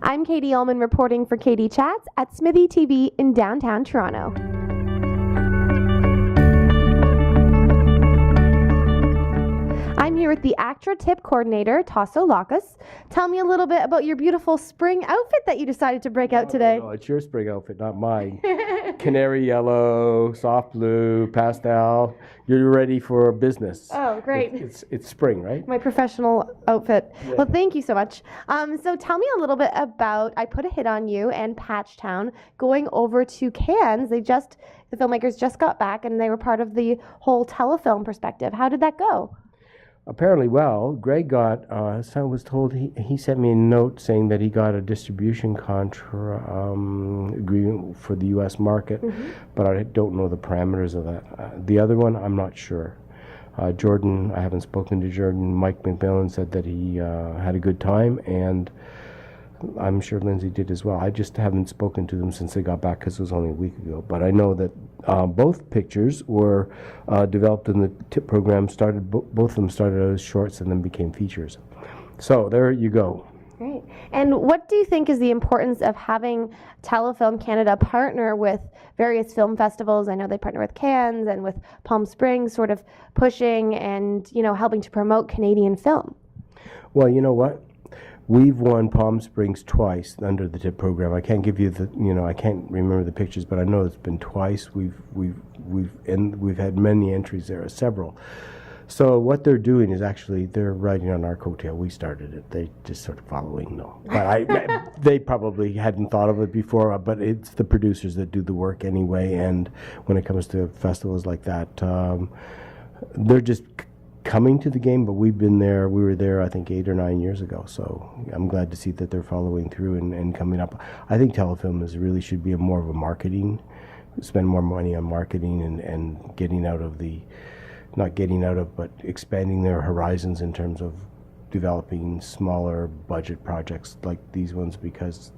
I'm Katie Ullman reporting for Katie Chats at Smitheetv in downtown Toronto. I'm here with the Actra tip coordinator, Tasso Lakas. Tell me a little bit about your beautiful spring outfit that you decided to break out today. No, it's your spring outfit, not mine. Canary yellow, soft blue, pastel. You're ready for business. Oh, great. It's spring, right? My professional outfit. Yeah. Well, thank you so much. So tell me a little bit about I Put a Hit on You and Patchtown going over to Cannes. The filmmakers just got back and they were part of the whole telefilm perspective. How did that go? Apparently well. Greg got, so I was told, he sent me a note saying that he got a distribution agreement for the U.S. market, but I don't know the parameters of that. The other one, I'm not sure. Jordan, I haven't spoken to Jordan. Mike McMillan said that he had a good time, and I'm sure Lindsay did as well. I just haven't spoken to them since they got back because it was only a week ago. But I know that both pictures were developed in the TIP program. Both of them started out as shorts and then became features. So there you go. Great. And what do you think is the importance of having Telefilm Canada partner with various film festivals? I know they partner with Cannes and with Palm Springs, sort of pushing and helping to promote Canadian film. Well, you know what? We've won Palm Springs twice under the TIP program. I can't give you I can't remember the pictures, but I know it's been twice. We've had many entries there, several. So what they're doing is actually they're riding on our coattail. We started it. They just sort of following, no. But they probably hadn't thought of it before. But it's the producers that do the work anyway. And when it comes to festivals like that, they're just coming to the game, but we were there I think 8 or 9 years ago, so I'm glad to see that they're following through and coming up. I think telefilm really should be more of a marketing, spend more money on marketing and but expanding their horizons in terms of developing smaller budget projects like these ones, because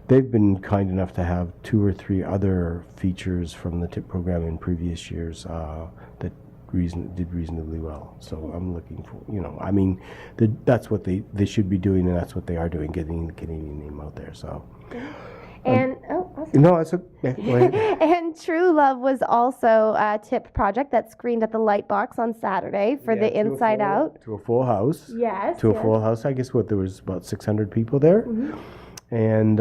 they've been kind enough to have 2 or 3 other features from the TIP program in previous years that did reasonably well. So I'm looking for, that's what they should be doing, and that's what they are doing, getting the Canadian name out there. So. And awesome. No, it's okay. Go ahead. And True Love was also a TIP project that screened at the Lightbox on Saturday for the Inside Out. To a full house. Yes. To a full house. I guess there was about 600 people there. Mm-hmm. And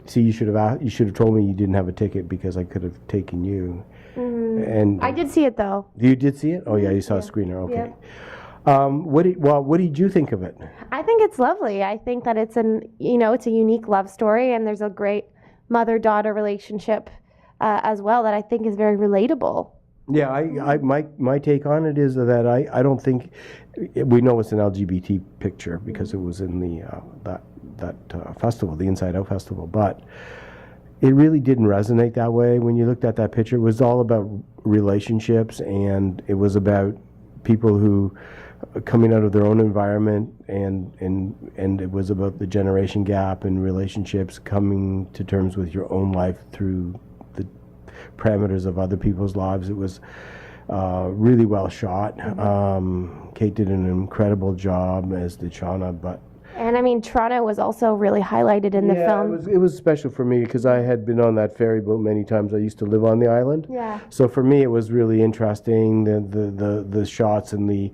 see, you should have told me you didn't have a ticket, because I could have taken you. Mm-hmm. And I did see it though. You did see it? Oh yeah, you saw a screener. Okay. Yeah. What did you think of it? I think it's lovely. I think that it's it's a unique love story, and there's a great mother-daughter relationship as well that I think is very relatable. Yeah, my take on it is that I don't think we know it's an LGBT picture because it was in the that festival, the Inside Out festival, but it really didn't resonate that way. When you looked at that picture, it was all about relationships, and it was about people who coming out of their own environment, and it was about the generation gap and relationships, coming to terms with your own life through the parameters of other people's lives. It was really well shot. Kate did an incredible job, as did Shauna, and I mean, Toronto was also really highlighted in the film. It was special for me because I had been on that ferry boat many times. I used to live on the island. Yeah. So for me, it was really interesting, the shots and the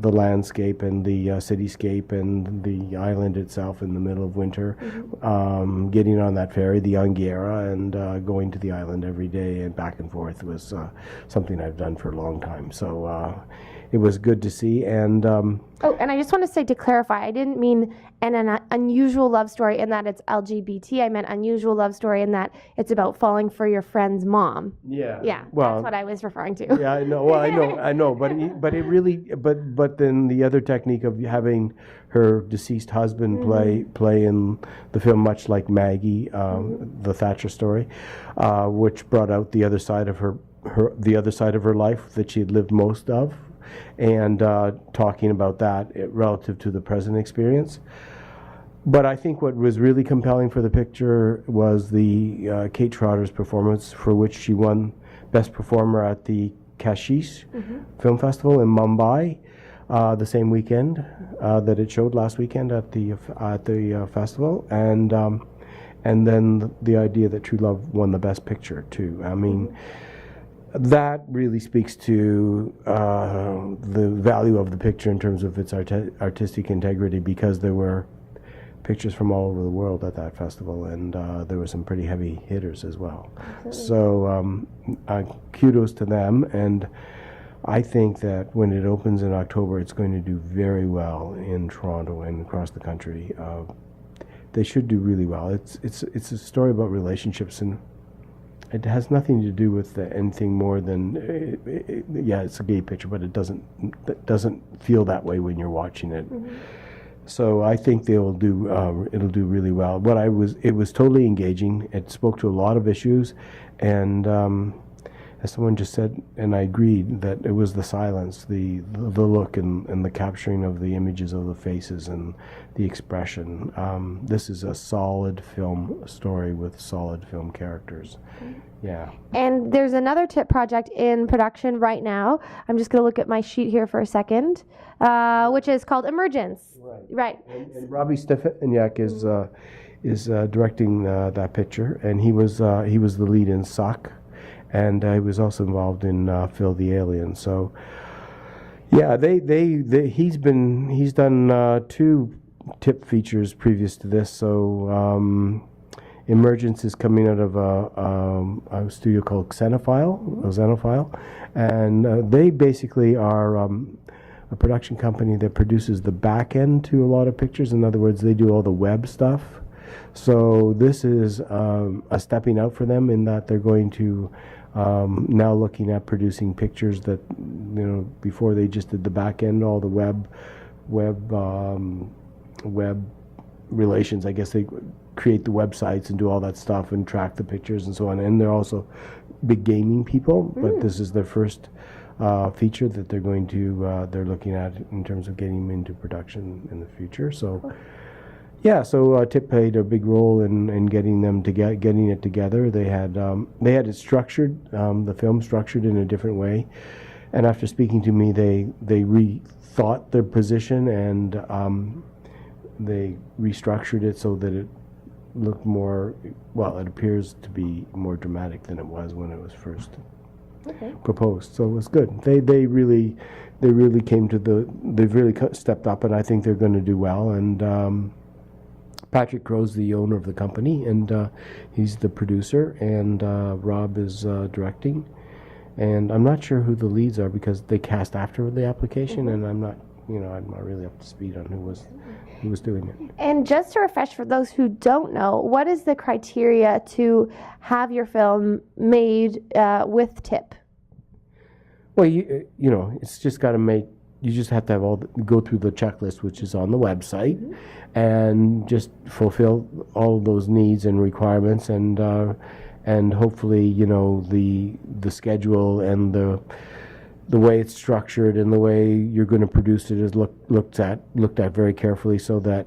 landscape and the cityscape and the island itself in the middle of winter. Mm-hmm. Getting on that ferry, the Anguera, and going to the island every day and back and forth was something I've done for a long time. So it was good to see. And and I just want to say, to clarify, I didn't mean an unusual love story in that it's LGBT. I meant unusual love story in that it's about falling for your friend's mom. Yeah. Yeah. Well, that's what I was referring to. Yeah, I know. Well, I know. But it really. But then the other technique of having her deceased husband play in the film, much like Maggie, the Thatcher story, which brought out the other side of her life that she had lived most of, and talking about that relative to the present experience. But I think what was really compelling for the picture was the Kate Trotter's performance, for which she won Best Performer at the Kashish Film Festival in Mumbai. the same weekend that it showed last weekend at the festival, and then the idea that True Love won the Best Picture too. I mean, that really speaks to the value of the picture in terms of its artistic integrity, because there were pictures from all over the world at that festival, and there were some pretty heavy hitters as well. Absolutely. So kudos to them, and I think that when it opens in October, it's going to do very well in Toronto and across the country. They should do really well. It's a story about relationships, and it has nothing to do with anything more than yeah, it's a gay picture, but it doesn't feel that way when you're watching it. Mm-hmm. So I think it'll do really well. It was totally engaging. It spoke to a lot of issues, and as someone just said, and I agreed, that it was the silence, the look, and the capturing of the images of the faces and the expression. This is a solid film story with solid film characters. Yeah. And there's another TIP project in production right now. I'm just going to look at my sheet here for a second, which is called Emergence. Right. And Robbie Stefaniak is directing that picture, and he was the lead in Suck. And he was also involved in Phil the Alien. So, yeah, he's done 2 TIP features previous to this. So, Emergence is coming out of a studio called Xenophile, and they basically are a production company that produces the back end to a lot of pictures. In other words, they do all the web stuff. So this is a stepping out for them, in that they're going to now looking at producing pictures that, before they just did the back end, all the web relations. I guess they create the websites and do all that stuff and track the pictures and so on. And they're also big gaming people, but this is their first feature that they're going to they're looking at in terms of getting them into production in the future. So. Yeah, so TIP played a big role in getting it together. They had it structured, the film structured in a different way, and after speaking to me, they rethought their position, and they restructured it so that it looked more, well, it appears to be more dramatic than it was when it was first proposed. So it was good. They really came to they've really stepped up, and I think they're going to do well. And Patrick Crow's the owner of the company, and he's the producer, and Rob is directing. And I'm not sure who the leads are, because they cast after the application, and I'm not really up to speed on who was doing it. And just to refresh for those who don't know, what is the criteria to have your film made with TIP? Well, it's just got to make. You just have to have go through the checklist, which is on the website, and just fulfill all of those needs and requirements, and hopefully, the schedule and the way it's structured and the way you're going to produce it is looked at very carefully, so that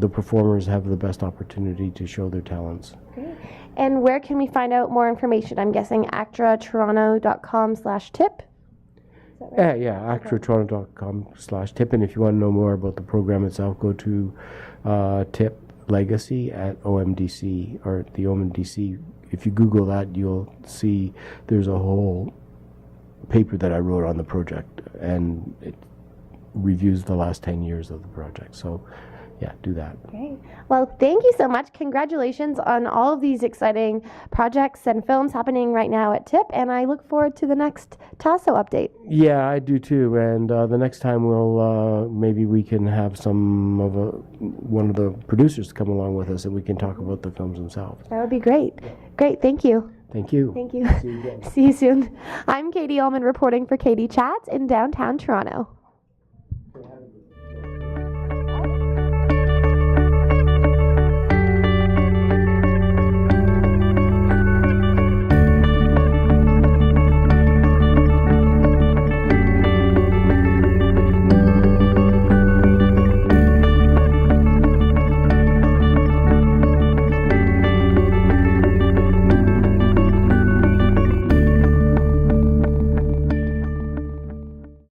the performers have the best opportunity to show their talents. Great. And where can we find out more information? I'm guessing actratoronto.com/tip. Right? Yeah, actratoronto.com/tip, and if you want to know more about the program itself, go to TIP Legacy at OMDC, or the OMDC. If you Google that, you'll see there's a whole paper that I wrote on the project, and it reviews the last 10 years of the project. So, yeah, do that. Great. Well, thank you so much. Congratulations on all of these exciting projects and films happening right now at TIP, and I look forward to the next Tasso update. Yeah, I do too. And the next time maybe we can have one of the producers come along with us, and we can talk about the films themselves. That would be great. Yeah. Great. Thank you. Thank you. Thank you. See you again. See you soon. I'm Katie Ullman reporting for Katie Chats in downtown Toronto.